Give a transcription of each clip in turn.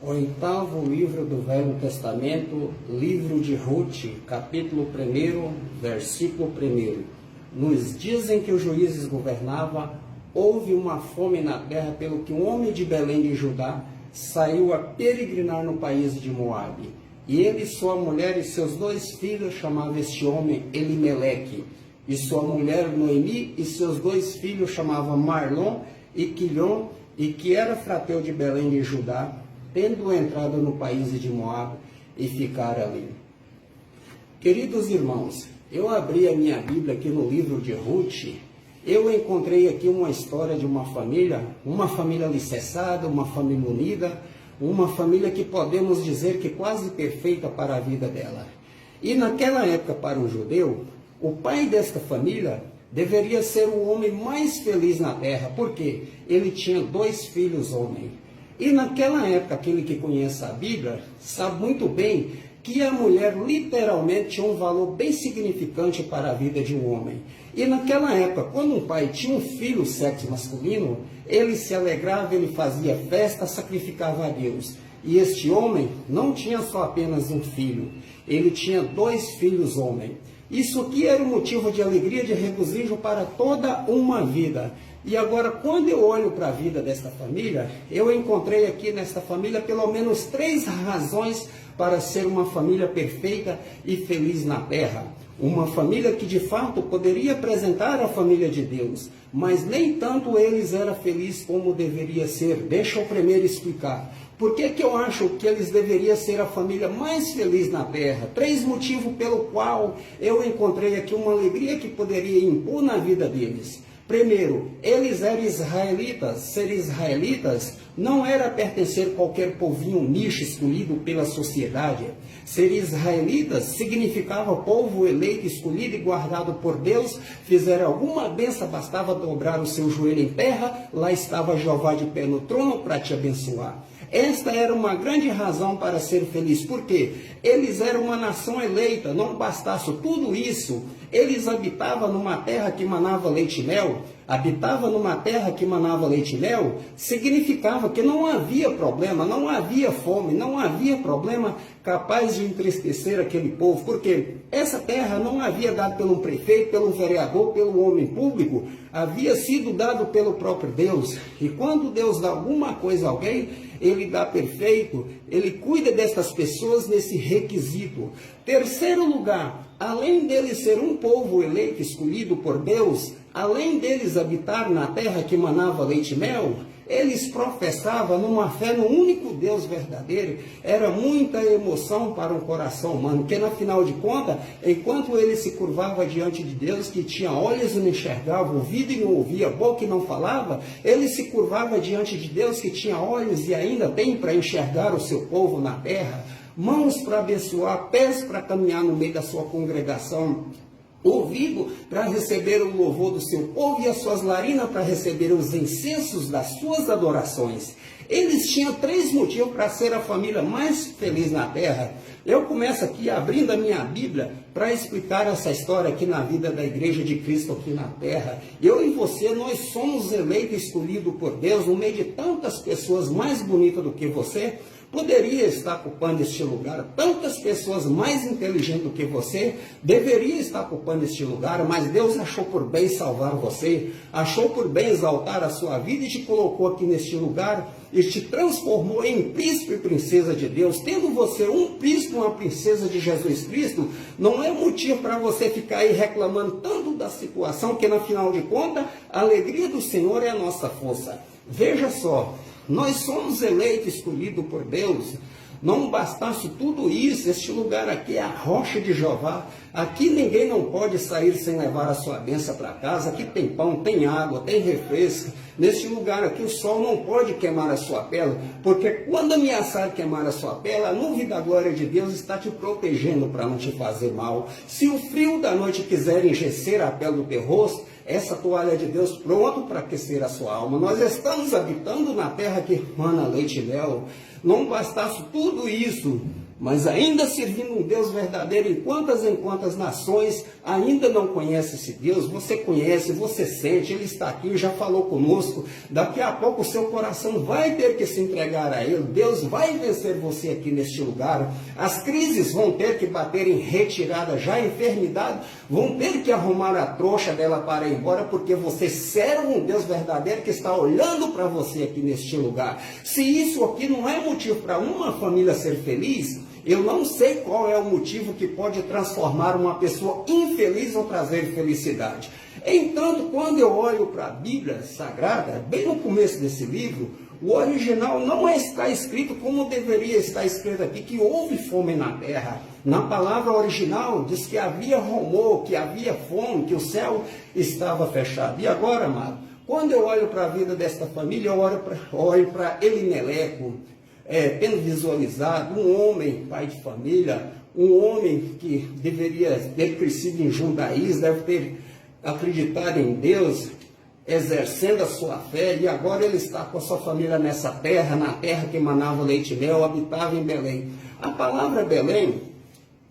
Oitavo livro do Velho Testamento, livro de Ruth, capítulo 1, versículo 1. Nos dias em que os juízes governavam, houve uma fome na terra, pelo que um homem de Belém de Judá saiu a peregrinar no país de Moabe. E ele, sua mulher e seus 2 filhos, chamavam este homem Elimeleque. E sua mulher Noemi e seus 2 filhos chamavam Marlon e Quilion, e que era frateu de Belém de Judá, tendo entrado no país de Moabe e ficar ali. Queridos irmãos, eu abri a minha Bíblia aqui no livro de Ruth. Eu encontrei aqui uma história de uma família alicerçada, uma família unida, uma família que podemos dizer que quase perfeita para a vida dela. E naquela época, para um judeu, o pai desta família deveria ser o homem mais feliz na terra, porque ele tinha 2 filhos homens. E naquela época, aquele que conhece a Bíblia sabe muito bem que a mulher literalmente tinha um valor bem significante para a vida de um homem. E naquela época, quando um pai tinha um filho sexo masculino, ele se alegrava, ele fazia festa, sacrificava a Deus. E este homem não tinha só apenas um filho, ele tinha 2 filhos homens. Isso aqui era um motivo de alegria, de regozijo para toda uma vida. E agora, quando eu olho para a vida desta família, eu encontrei aqui nesta família pelo menos 3 razões para ser uma família perfeita e feliz na terra. Uma família que de fato poderia apresentar a família de Deus, mas nem tanto eles eram felizes como deveria ser. Deixa eu primeiro explicar. Por que eu acho que eles deveriam ser a família mais feliz na terra? 3 motivos pelo qual eu encontrei aqui uma alegria que poderia impor na vida deles. Primeiro, eles eram israelitas. Ser israelitas não era pertencer a qualquer povinho nicho escolhido pela sociedade. Ser israelitas significava povo eleito, escolhido e guardado por Deus. Fizeram alguma benção, bastava dobrar o seu joelho em terra, lá estava Jeová de pé no trono para te abençoar. Esta era uma grande razão para ser feliz, porque eles eram uma nação eleita. Não bastasse tudo isso, eles habitavam numa terra que manava leite e mel. Habitava numa terra que manava leite e mel, significava que não havia problema, não havia fome, não havia problema capaz de entristecer aquele povo, porque essa terra não havia dado pelo prefeito, pelo vereador, pelo homem público, havia sido dado pelo próprio Deus. E quando Deus dá alguma coisa a alguém, ele dá perfeito, ele cuida destas pessoas nesse requisito. Terceiro lugar, além deles ser um povo eleito, escolhido por Deus, além deles habitar na terra que manava leite e mel, eles professavam numa fé no único Deus verdadeiro. Era muita emoção para um coração humano, porque na final de contas, enquanto ele se curvava diante de Deus, que tinha olhos e não enxergava, ouvido e não ouvia, boca e não falava, ele se curvava diante de Deus, que tinha olhos e ainda tem para enxergar o seu povo na terra, mãos para abençoar, pés para caminhar no meio da sua congregação, ouvido para receber o louvor do seu povo e as suas narinas para receber os incensos das suas adorações. Eles tinham 3 motivos para ser a família mais feliz na terra. Eu começo aqui abrindo a minha Bíblia para explicar essa história aqui na vida da Igreja de Cristo aqui na terra. Eu e você, nós somos eleitos e escolhidos por Deus no meio de tantas pessoas mais bonitas do que você. Poderia estar ocupando este lugar, tantas pessoas mais inteligentes do que você, deveria estar ocupando este lugar, mas Deus achou por bem salvar você, achou por bem exaltar a sua vida e te colocou aqui neste lugar, e te transformou em príncipe e princesa de Deus. Tendo você um príncipe e uma princesa de Jesus Cristo, não é motivo para você ficar aí reclamando tanto da situação, que na final de contas, a alegria do Senhor é a nossa força. Veja só, nós somos eleitos, escolhidos por Deus. Não bastasse tudo isso, este lugar aqui é a rocha de Jeová. Aqui ninguém não pode sair sem levar a sua bênção para casa. Aqui tem pão, tem água, tem refresco. Neste lugar aqui o sol não pode queimar a sua pele, porque quando ameaçar queimar a sua pele, a nuvem da glória de Deus está te protegendo para não te fazer mal. Se o frio da noite quiser enrijecer a pele do teu rosto, essa toalha de Deus pronto para aquecer a sua alma. Nós estamos habitando na terra que mana leite e mel. Não bastasse tudo isso, mas ainda servindo um Deus verdadeiro, em quantas nações ainda não conhece esse Deus. Você conhece, você sente, Ele está aqui, já falou conosco. Daqui a pouco o seu coração vai ter que se entregar a Ele. Deus vai vencer você aqui neste lugar. As crises vão ter que bater em retirada, já a enfermidade vão ter que arrumar a trouxa dela para ir embora, porque você serve um Deus verdadeiro que está olhando para você aqui neste lugar. Se isso aqui não é motivo para uma família ser feliz, eu não sei qual é o motivo que pode transformar uma pessoa infeliz ou trazer felicidade. Entanto, quando eu olho para a Bíblia Sagrada, bem no começo desse livro, o original não está escrito como deveria estar escrito aqui, que houve fome na terra. Na palavra original diz que havia rumor, que havia fome, que o céu estava fechado. E agora, amado, quando eu olho para a vida desta família, eu olho para Elimeleco, tendo visualizado um homem, pai de família, um homem que deveria ter crescido em Jundaís, deve ter acreditado em Deus, exercendo a sua fé, e agora ele está com a sua família nessa terra, na terra que emanava leite e mel, habitava em Belém. A palavra Belém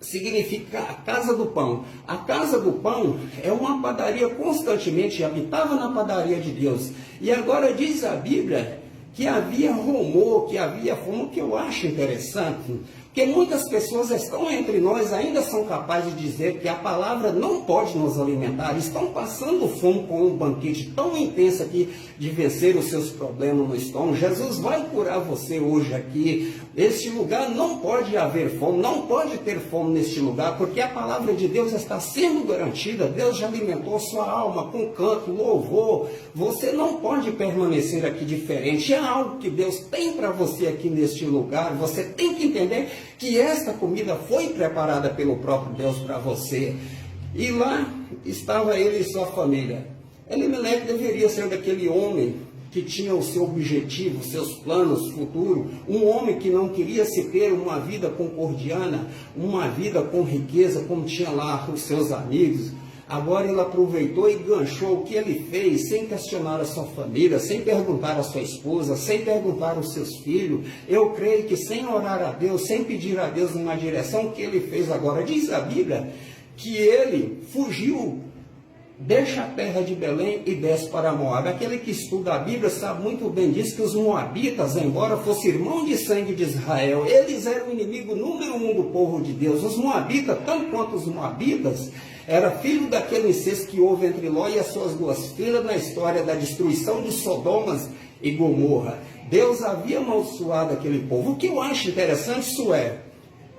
significa a casa do pão. A casa do pão é uma padaria constantemente, habitava na padaria de Deus. E agora diz a Bíblia que havia rumor, que havia fome, que eu acho interessante, porque muitas pessoas estão entre nós, ainda são capazes de dizer que a palavra não pode nos alimentar, estão passando fome com um banquete tão intenso aqui de vencer os seus problemas no estômago. Jesus vai curar você hoje aqui. Este lugar não pode haver fome, não pode ter fome neste lugar, porque a palavra de Deus está sendo garantida. Deus já alimentou sua alma com canto, louvor. Você não pode permanecer aqui diferente. É algo que Deus tem para você aqui neste lugar. Você tem que entender que esta comida foi preparada pelo próprio Deus para você. E lá estava ele e sua família. Elimeleque deveria ser daquele homem que tinha o seu objetivo, seus planos futuros, um homem que não queria se ter uma vida concordiana, uma vida com riqueza, como tinha lá os seus amigos. Agora ele aproveitou e ganchou o que ele fez, sem questionar a sua família, sem perguntar à sua esposa, sem perguntar aos seus filhos. Eu creio que sem orar a Deus, sem pedir a Deus uma direção, o que ele fez agora? Diz a Bíblia que ele fugiu, deixa a terra de Belém e desce para Moab. Aquele que estuda a Bíblia sabe muito bem disso, que os moabitas, embora fossem irmãos de sangue de Israel, eles eram o inimigo número 1 do povo de Deus. Os moabitas, tanto quanto os moabitas, era filho daquele incesto que houve entre Ló e as suas duas filhas na história da destruição de Sodomas e Gomorra. Deus havia amaldiçoado aquele povo. O que eu acho interessante, isso é,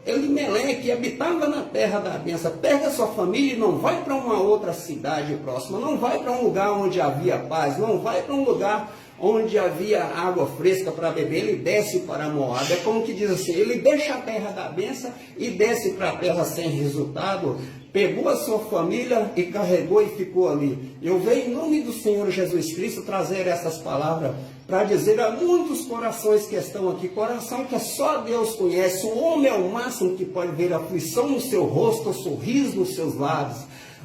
Elimeleque habitava na terra da bênção. Pega sua família e não vai para uma outra cidade próxima, não vai para um lugar onde havia paz, não vai para um lugar onde havia água fresca para beber. Ele desce para Moab. É como que diz assim, ele deixa a terra da bênção e desce para a terra sem resultado. Pegou a sua família e carregou e ficou ali. Eu venho em nome do Senhor Jesus Cristo trazer essas palavras para dizer a muitos corações que estão aqui, coração que só Deus conhece. O homem é o máximo que pode ver a aflição no seu rosto, o sorriso nos seus lábios.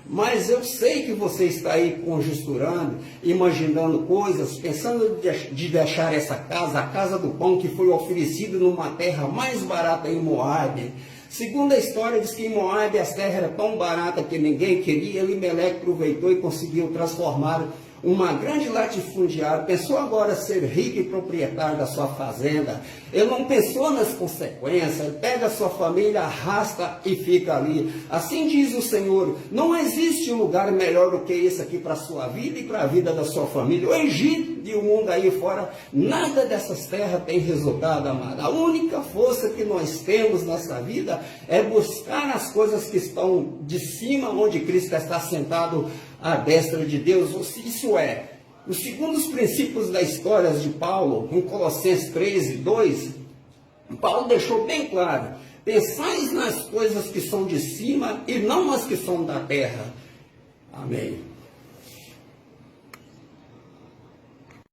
Mas eu sei que você está aí conjecturando, imaginando coisas, pensando de deixar essa casa, a casa do pão que foi oferecida numa terra mais barata em Moab. Segundo a história, diz que em Moab as terras eram tão baratas que ninguém queria. Elimeleque aproveitou e conseguiu transformar uma grande latifundiária. Pensou agora ser rico e proprietário da sua fazenda. Ele não pensou nas consequências. Ele pega a sua família, arrasta e fica ali. Assim diz o Senhor, não existe lugar melhor do que esse aqui para a sua vida e para a vida da sua família. O Egito e o mundo aí fora, nada dessas terras tem resultado, amado. A única força que nós temos nessa vida é buscar as coisas que estão de cima, onde Cristo está sentado à destra de Deus. Isso é, os segundos princípios da história de Paulo, em Colossenses 13:2, Paulo deixou bem claro, pensais nas coisas que são de cima e não nas que são da terra. Amém.